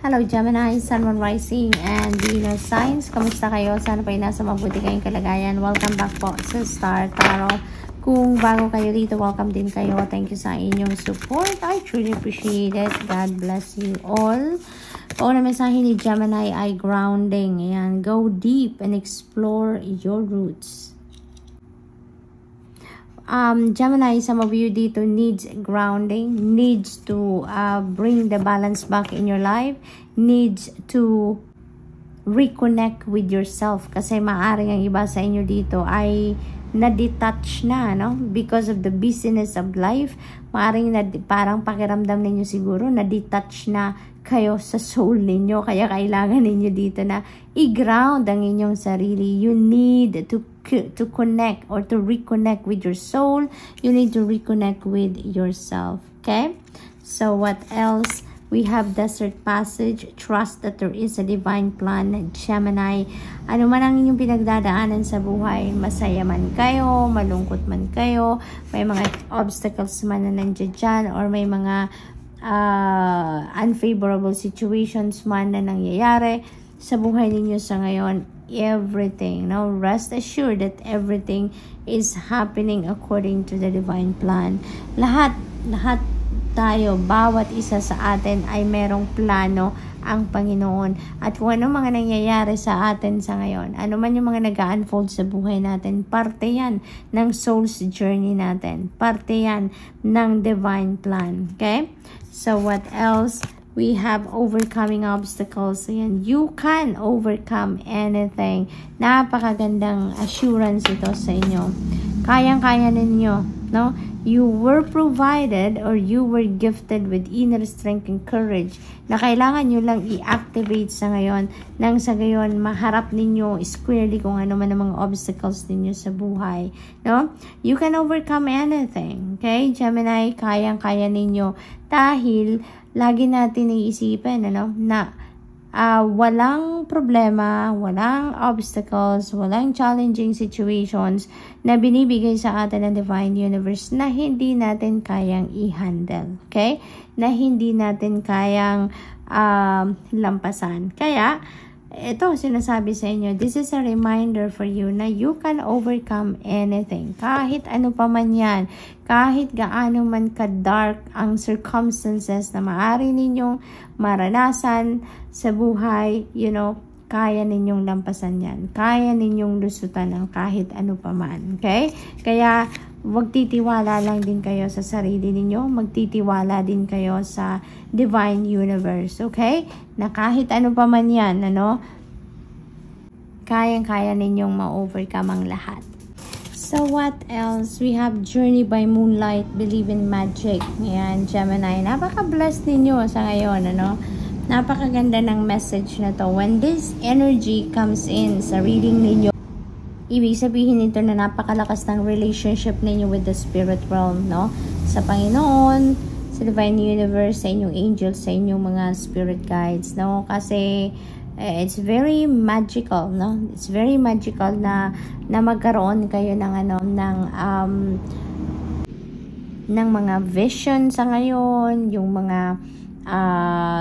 Hello Gemini, Sun, Moon, Rising, and Venus signs. Kamusta kayo? Sana pa'y nasa mabuti kayong kalagayan. Welcome back po sa Star Tarot. Kung bago kayo dito, welcome din kayo. Thank you sa inyong support. I truly appreciate it. God bless you all. O na mensahe ni Gemini ay grounding. Ayan, go deep and explore your roots. Gemini, some of you dito needs grounding, needs to bring the balance back in your life, needs to reconnect with yourself kasi maaring ang iba sa inyo dito ay na-detach na, no? Because of the busyness of life, maaring parang pakiramdam ninyo siguro na-detach na kayo sa soul ninyo, kaya kailangan ninyo dito na i-ground ang inyong sarili. You need to connect or to reconnect with your soul. You need to reconnect with yourself. Okay? So what else? We have Desert Passage. Trust that there is a divine plan. Gemini, ano man ang inyong pinagdadaanan sa buhay, masaya man kayo, malungkot man kayo, may mga obstacles man na nandiyan dyan, or may mga unfavorable situations man na nangyayari sa buhay ninyo sa ngayon, everything, no? Rest assured that everything is happening according to the divine plan. Lahat tayo, bawat isa sa atin ay merong plano ang Panginoon. At kung ano mga nangyayari sa atin sa ngayon, ano man yung mga nag-unfold sa buhay natin, parte yan ng soul's journey natin. Parte yan ng divine plan. Okay? So what else? We have overcoming obstacles. Ayan, you can overcome anything. Napakagandang assurance ito sa inyo. Kayang-kaya ninyo, no? You were provided or you were gifted with inner strength and courage na kailangan nyo lang i-activate sa ngayon nang sa gayon maharap ninyo squarely kung ano man ang mga obstacles ninyo sa buhay, no? You can overcome anything, okay? Gemini, kayang-kaya ninyo dahil lagi natin iisipin, ano, na walang problema, walang obstacles, walang challenging situations na binibigay sa atin ng Divine Universe na hindi natin kayang i-handle. Okay? Na hindi natin kayang lampasan. Kaya, ito sinasabi sa inyo, this is a reminder for you na you can overcome anything. Kahit ano pa man yan, kahit gaano man ka-dark ang circumstances na maaari ninyong maranasan sa buhay, you know, kaya ninyong lampasan yan. Kaya ninyong lusutan ng kahit ano pa man. Okay? Kaya, magtitiwala lang din kayo sa sarili ninyo. Magtitiwala din kayo sa Divine Universe. Okay? Na kahit ano pa man yan, ano, kayang-kaya ninyong ma-overcome ang lahat. So what else? We have Journey by Moonlight, Believe in Magic. Ayan, Gemini. Napaka-blessed ninyo sa ngayon, ano? Napakaganda ng message na to. When this energy comes in sa reading ninyo, ibig sabihin nito na napakalakas ng relationship ninyo with the spirit realm, no? Sa Panginoon, sa Divine Universe, sa inyong angels, sa inyong mga spirit guides, no? Kasi it's very magical, no? It's very magical na magkaroon kayo ng ano, ng mga vision sa ngayon, yung mga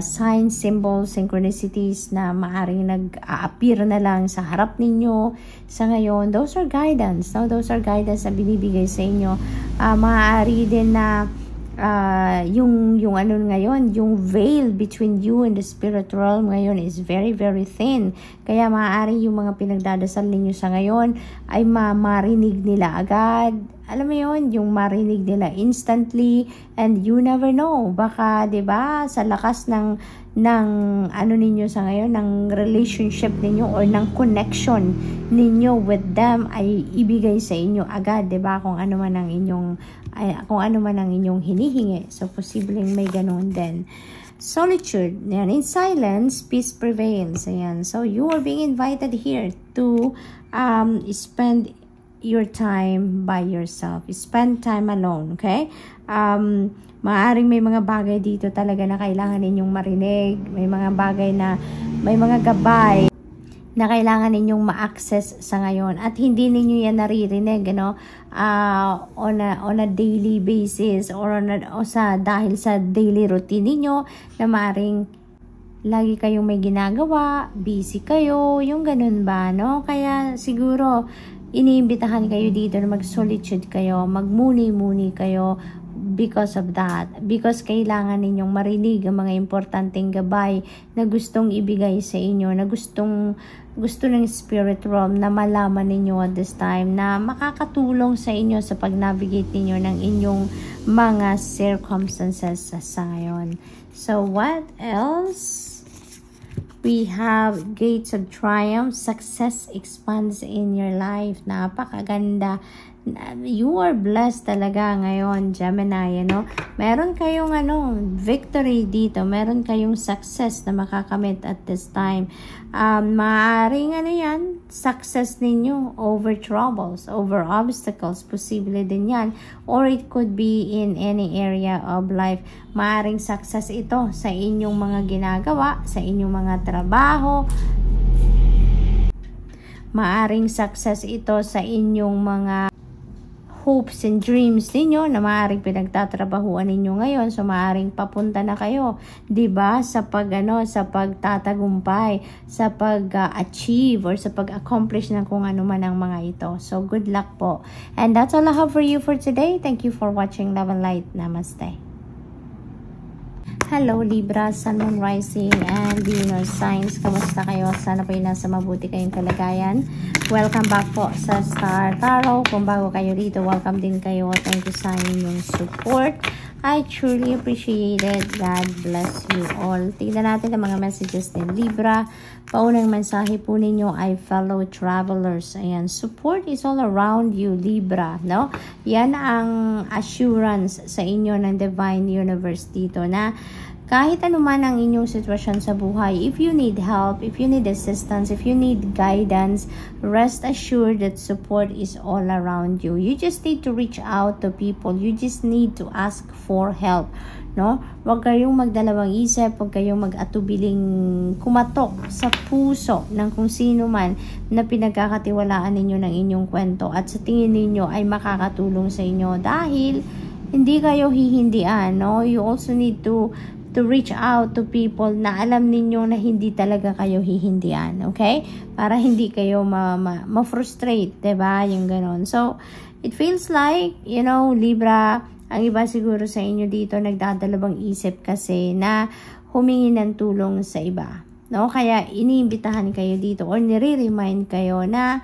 signs, symbols, synchronicities na maaring nag-a-appear na lang sa harap ninyo sa ngayon. Those are guidance, no? Those are guidance na binibigay sa inyo. Maaari din na yung ano ngayon, yung veil between you and the spirit realm ngayon is very, very thin. Kaya maaari yung mga pinagdadasal ninyo sa ngayon ay marinig nila agad. Alam mo yun, yung marinig nila instantly, and you never know. Baka, 'di ba, sa lakas ng ano ninyo sa ngayon, ng relationship ninyo or ng connection ninyo with them ay ibigay sa inyo agad, 'di ba, kung ano man ang inyong hinihingi. So posibleng may ganun din. Solitude, yan, in silence, peace prevails. Ayan. So you are being invited here to spend your time by yourself. Spend time alone, okay? Maaaring may mga bagay dito talaga na kailangan ninyong marinig. May mga bagay na, may mga gabay na kailangan ninyong ma-access sa ngayon. At hindi ninyo yan naririnig, ano? On a daily basis or dahil sa daily routine ninyo na maaaring lagi kayong may ginagawa, busy kayo, yung ganun ba, no? Kaya siguro, iniimbitahan kayo dito na mag-solitude kayo, magmuni-muni kayo, because of that. Because kailangan ninyong marinig ang mga importanteng gabay na gustong ibigay sa inyo, na gusto ng spirit realm na malaman ninyo at this time, na makakatulong sa inyo sa pag-navigate ninyo ng inyong mga circumstances sa ngayon. So, what else? We have Gates of Triumph. Success expands in your life. Napakaganda. You are blessed talaga ngayon, Gemini, Meron kayong victory dito. Meron kayong success na makakamit at this time. Maaaring yan, success ninyo over troubles, over obstacles. Posible din yan. Or it could be in any area of life. Maaaring success ito sa inyong mga ginagawa, sa inyong mga trabaho. Maaaring success ito sa inyong mga hopes and dreams ninyo na maaaring pinagtatrabahuan ninyo ngayon. So maaaring papunta na kayo, 'di ba, sa pagtatagumpay, sa pag-achieve or sa pag-accomplish ng kung ano man ang mga ito. So good luck po. And that's all I have for you for today. Thank you for watching Love and Light. Namaste. Hello Libra, Sun, Moon, Rising, and Venus signs. Kamusta kayo? Sana po yung nasa mabuti kayong kalagayan. Welcome back po sa Star Tarot. Kung bago kayo dito, welcome din kayo. Thank you sa inyong support. I truly appreciate it. God bless you all. Tingnan natin ang mga messages ni Libra. Paunang mensahe po ninyo ay fellow travelers. Ayan, support is all around you, Libra, no? Yan ang assurance sa inyo ng Divine Universe dito na kahit anuman ang inyong sitwasyon sa buhay, if you need help, if you need assistance, if you need guidance, rest assured that support is all around you. You just need to reach out to people. You just need to ask for help, no? Huwag kayong magdalawang isip, huwag kayong mag-atubiling kumatok sa puso ng kung sino man na pinagkakatiwalaan ninyo ng inyong kwento at sa tingin ninyo ay makakatulong sa inyo dahil hindi kayo hihindian, no? You also need to reach out to people na alam ninyo na hindi talaga kayo hihindian, okay? Para hindi kayo ma-frustrate, diba? Yung ganon. So, it feels like, Libra, ang iba siguro sa inyo dito nagdadalawang isip kasi na humingi ng tulong sa iba, no? Kaya iniimbitahan kayo dito or nire-remind kayo na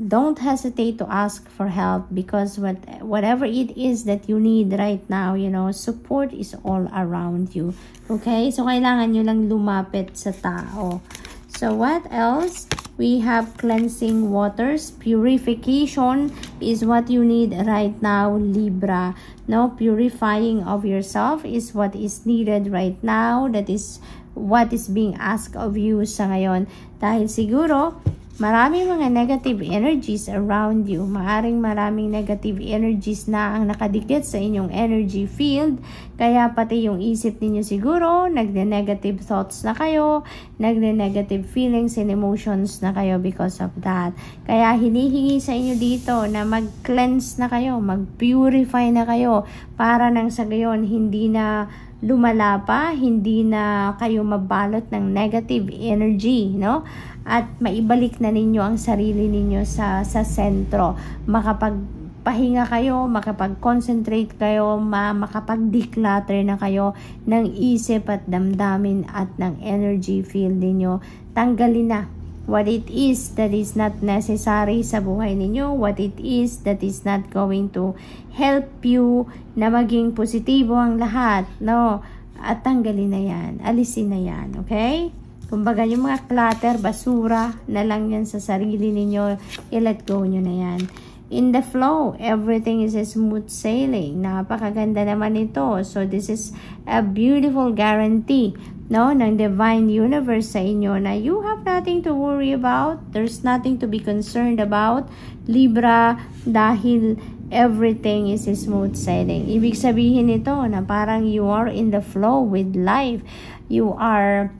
don't hesitate to ask for help because whatever it is that you need right now, support is all around you. Okay? So, kailangan nyo lang lumapit sa tao. So, what else? We have cleansing waters. Purification is what you need right now, Libra. No, purifying of yourself is what is needed right now. That is what is being asked of you sa ngayon. Dahil siguro, maraming mga negative energies around you. Maraming negative energies na ang nakadikit sa inyong energy field. Kaya pati yung isip ninyo siguro, nagne-negative thoughts na kayo, nagne-negative feelings and emotions na kayo because of that. Kaya hinihingi sa inyo dito na mag-cleanse na kayo, mag-purify na kayo para nang sa gayon hindi na lumala pa, hindi na kayo mabalot ng negative energy, no? At maibalik na ninyo ang sarili ninyo sa sentro. Makapagpahinga kayo, makapag-concentrate kayo, makapag-declutter na kayo ng isip at damdamin at ng energy field ninyo. Tanggalin na what it is that is not necessary sa buhay ninyo, what it is that is not going to help you na maging positibo ang lahat, no? At tanggalin na yan, alisin na yan, okay? Kumbaga yung mga clutter, basura na lang yan sa sarili ninyo, i-let go nyo na yan. In the flow, everything is a smooth sailing. Napakaganda naman ito. So this is a beautiful guarantee, no, ng Divine Universe sa inyo na you have nothing to worry about. There's nothing to be concerned about, Libra, dahil everything is smooth sailing. Ibig sabihin ito na parang you are in the flow with life. You are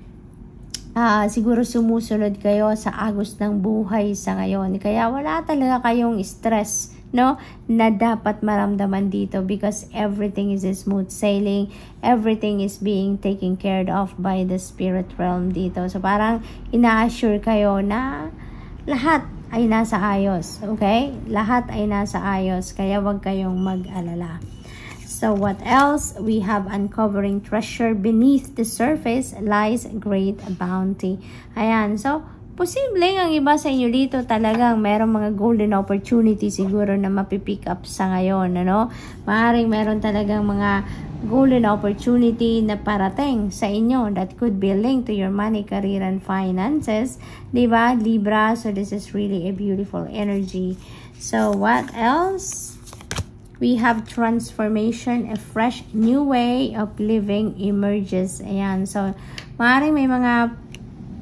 siguro sumusunod kayo sa agos ng buhay sa ngayon. Kaya wala talaga kayong stress no, na dapat maramdaman dito because everything is smooth sailing, everything is being taken care of by the spirit realm dito. So parang ina-assure kayo na lahat ay nasa ayos, okay? Lahat ay nasa ayos, kaya wag kayong mag-alala. So what else? We have uncovering treasure beneath the surface lies great bounty. Ayan, so posibleng ang iba sa inyo dito talagang merong mga golden opportunity siguro na mapipick up sa ngayon, ano? Maaaring meron talagang mga golden opportunity na parating sa inyo that could be linked to your money, career, and finances. Diba, Libra? So this is really a beautiful energy. So what else? We have transformation, a fresh new way of living emerges. Ayan. So, maaaring may mga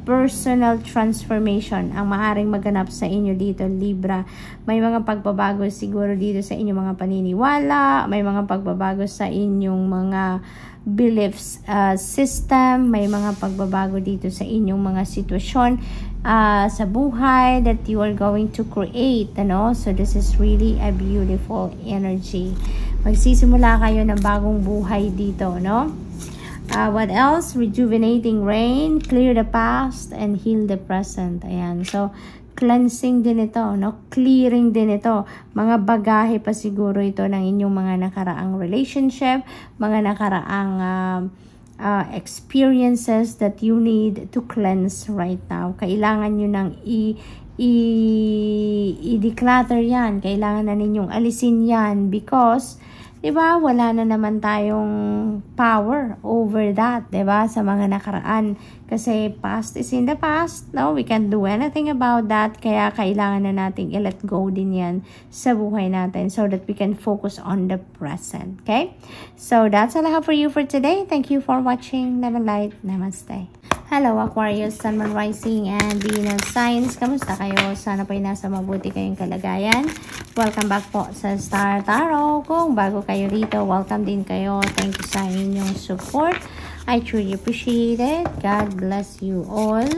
personal transformation ang maaaring maganap sa inyo dito, Libra. May mga pagbabago siguro dito sa inyong mga paniniwala, may mga pagbabago sa inyong mga beliefs system, may mga pagbabago dito sa inyong mga sitwasyon sa buhay that you are going to create, ano? So this is really a beautiful energy. Magsisimula kayo ng bagong buhay dito, no? What else? Rejuvenating rain, clear the past, and heal the present. Ayan. So, cleansing din ito, no? Clearing din ito. Mga bagahe pa siguro ito ng inyong mga nakaraang relationship, mga nakaraang experiences that you need to cleanse right now. Kailangan nyo nang i-declutter yan. Kailangan na ninyong alisin yan because diba, wala na naman tayong power over that, diba, sa mga nakaraan. Kasi past is in the past, no? We can't do anything about that. Kaya kailangan na nating i-let go din yan sa buhay natin so that we can focus on the present, okay? So, that's all I have for you for today. Thank you for watching. Love and light. Namaste. Hello Aquarius, Sun, Moon, Rising, and Venus signs. Kamusta kayo? Sana po'y nasa mabuti kayong kalagayan. Welcome back po sa Star Tarot. Kung bago kayo rito, welcome din kayo. Thank you sa inyong support. I truly appreciate it. God bless you all.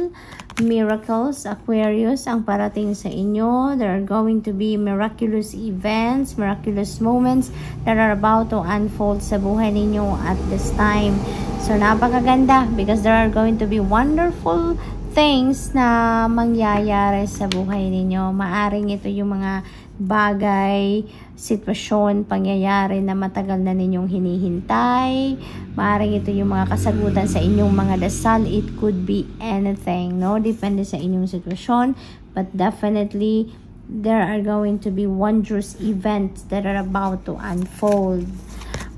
Miracles, Aquarius, ang parating sa inyo. There are going to be miraculous events, miraculous moments that are about to unfold sa buhay ninyo at this time. So, napakaganda because there are going to be wonderful things na mangyayari sa buhay ninyo. Maaring ito yung mga bagay, sitwasyon, pangyayari na matagal na ninyong hinihintay. Maaring ito yung mga kasagutan sa inyong mga dasal. It could be anything, no? Depende sa inyong sitwasyon. But definitely, there are going to be wondrous events that are about to unfold.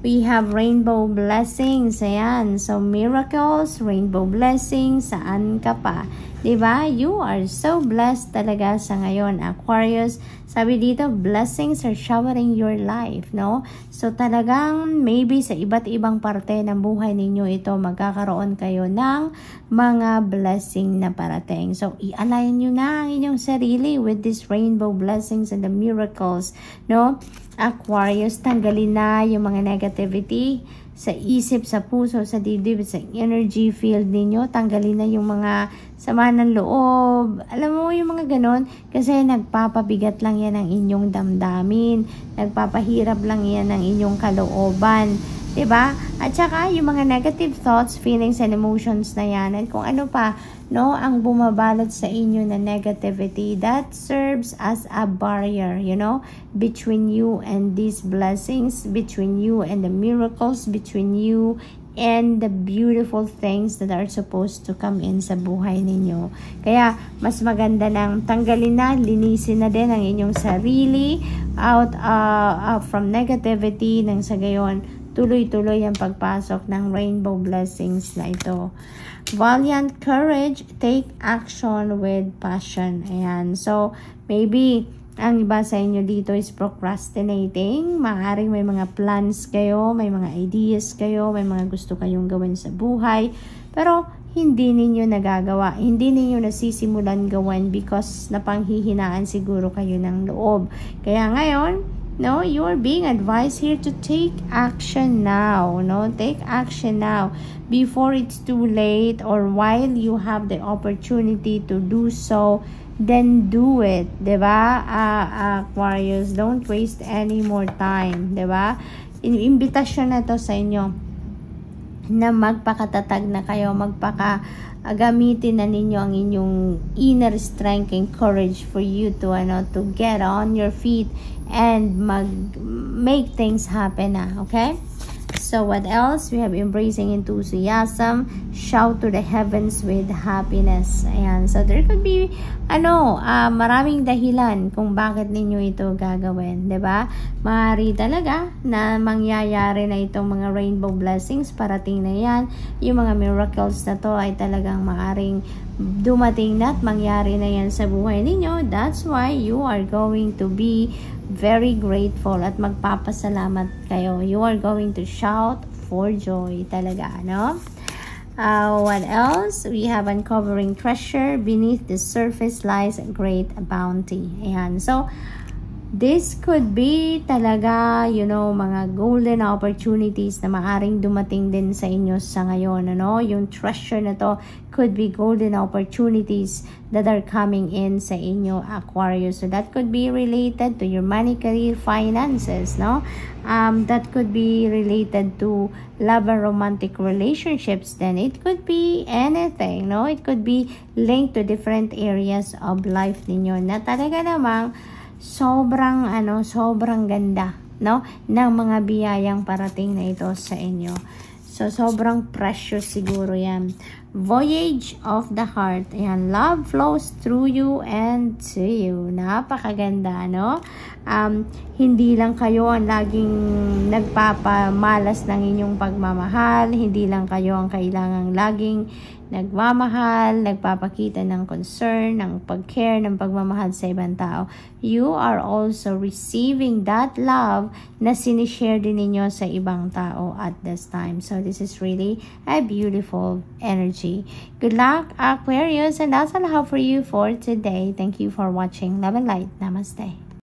We have rainbow blessings. Ayan. So, miracles, rainbow blessings. Saan ka pa? Diba? You are so blessed talaga sa ngayon, Aquarius. Sabi dito, blessings are showering your life, no? So, talagang maybe sa iba't ibang parte ng buhay ninyo ito, magkakaroon kayo ng mga blessing na parating. So, i-align nyo na ang inyong sarili with these rainbow blessings and the miracles, no? Aquarius, tanggalin na yung mga negativity sa isip, sa puso, sa dibdib, sa energy field ninyo. Tanggalin na yung mga sama ng loob. Alam mo yung mga ganon? Kasi nagpapabigat lang yan ang inyong damdamin. Nagpapahirap lang yan ang inyong kalooban. Diba? At saka yung mga negative thoughts, feelings, and emotions na yan. At kung ano pa, no, ang bumabalot sa inyo na negativity, that serves as a barrier, you know, between you and these blessings, between you and the miracles, between you and the beautiful things that are supposed to come in sa buhay ninyo. Kaya, mas maganda nang tanggalin na, linisin na din ang inyong sarili out from negativity, nang sa gayon, tuloy-tuloy ang pagpasok ng rainbow blessings na ito. Valiant courage, take action with passion. Ayan. So, maybe, ang iba sa inyo dito is procrastinating. Maaaring may mga plans kayo, may mga ideas kayo, may mga gusto kayong gawin sa buhay. Pero, hindi ninyo nagagawa. Hindi ninyo nasisimulan gawin because napanghihinaan siguro kayo ng loob. Kaya ngayon, no, you are being advised here to take action now. No, take action now before it's too late or while you have the opportunity to do so. then do it, 'di ba? Aquarius, don't waste any more time, 'di ba? Imbitasyon na to sa inyo na magpakatatag na kayo, gamitin na ninyo ang inyong inner strength and courage for you to to get on your feet and make things happen na, okay? So what else? We have embracing enthusiasm, shout to the heavens with happiness. Ayan. So there could be maraming dahilan kung bakit ninyo ito gagawin, 'di ba? Maaari talaga na mangyayari na itong mga rainbow blessings, parating na 'yan. Yung mga miracles na to ay talagang maaring dumating na at mangyari na 'yan sa buhay ninyo. That's why you are going to be very grateful at magpapasalamat kayo. You are going to shout for joy talaga, no? What else? We have uncovering treasure. Beneath the surface lies a great bounty. Ayan. So, this could be talaga, mga golden opportunities na maaring dumating din sa inyo sa ngayon, Yung treasure na to could be golden opportunities that are coming in sa inyo, Aquarius. So that could be related to your money, career, finances, no? That could be related to love and romantic relationships. Then it could be anything, no? It could be linked to different areas of life ninyo na talaga namang sobrang ganda, no, ng mga biyayang parating na ito sa inyo. So sobrang precious siguro 'yan. Voyage of the heart. Ayan, love flows through you and to you. Napakaganda, no? Hindi lang kayo ang laging nagpapamalas ng inyong pagmamahal, hindi lang kayo ang kailangang laging nagmamahal, nagpapakita ng concern, ng pag-care, ng pagmamahal sa ibang tao. You are also receiving that love na sinishare din ninyo sa ibang tao at this time. So this is really a beautiful energy. Good luck, Aquarius, and that's all I have for you for today. Thank you for watching. Love and light. Namaste.